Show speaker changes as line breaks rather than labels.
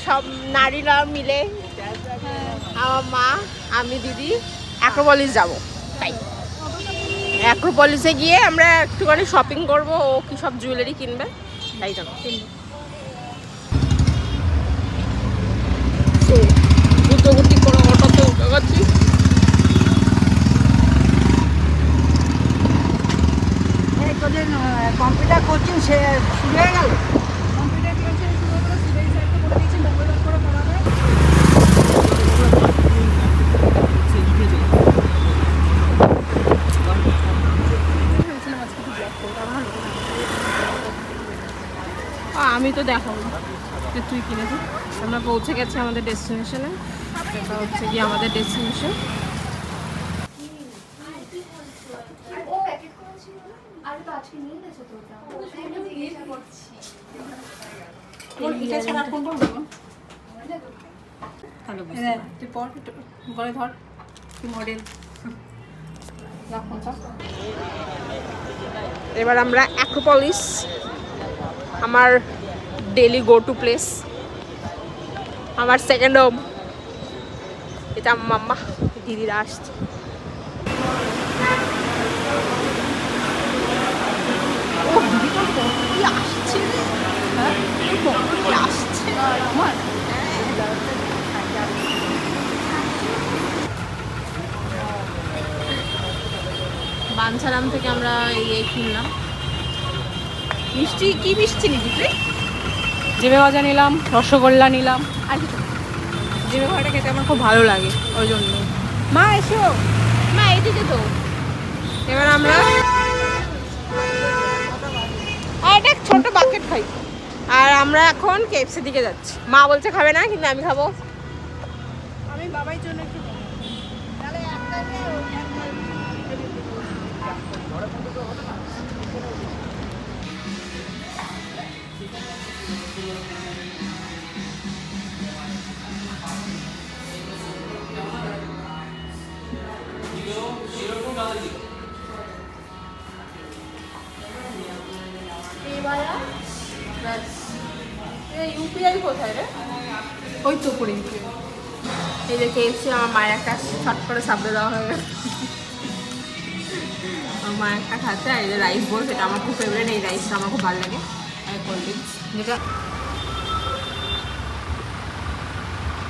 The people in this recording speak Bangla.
সব নারীরা মিলে আমার মা আমি দিদি অ্যাক্রোপলিস যাবো। তাই অ্যাক্রোপলিসে গিয়ে আমরা একটুখানি শপিং করবো। ও কি সব জুয়েলারি কিনবে তাই জন্য গুটি করে অটোতে উঠে গেছি।
কম্পিউটার কোচিং শুরু হয়ে গেল। কম্পিউটার ক্লাসে শুরু হলো, সিভিল সাইডে করে দিয়েছি, মঙ্গলবার করে পড়াবে।
আমি তো দেখাবো তুই কিনেছি। আমরা পৌঁছে গেছি আমাদের ডেস্টিনেশনে। এটা হচ্ছে কি আমাদের ডেস্টিনেশন। এবার আমরা অ্যাক্রোপলিস, আমার ডেলি গো টু প্লেস, আমার সেকেন্ড হোম। এটা আমার মাম্মা, দিদিরা আসছে। বাঞ্ছারাম থেকে আমরা এই কিনলাম মিষ্টি। কি মিষ্টি নিবি তুই?
জিভে ভাজা নিলাম, রসগোল্লা নিলাম।
আর কি?
জিভে ভাজাটা খেতে আমার খুব ভালো লাগে, ওই জন্য। মা এসো।
মা এইদিকে তো। এবার আমরা একটা ছোট বাকেট খাই। আর আমরা এখন কেএফসি দিকে যাচ্ছি। মা বলছে খাবে না, কিন্তু আমি খাবো।
আমি বাবার জন্য একটু
ইউপিআই কোথায় রে?
ওই তো করে
এই যে কেএফসি আমার মায়ের একটা ছট করে সাবড়ে দেওয়া হয়ে গেছে। আমার মা একটা খাচ্ছে। আর এই যে রাইস বল, সেটা আমার খুব ফেভারিট। এই রাইসটা আমার খুব ভালো লাগে। আর কোল্ড ড্রিঙ্কস, যেটা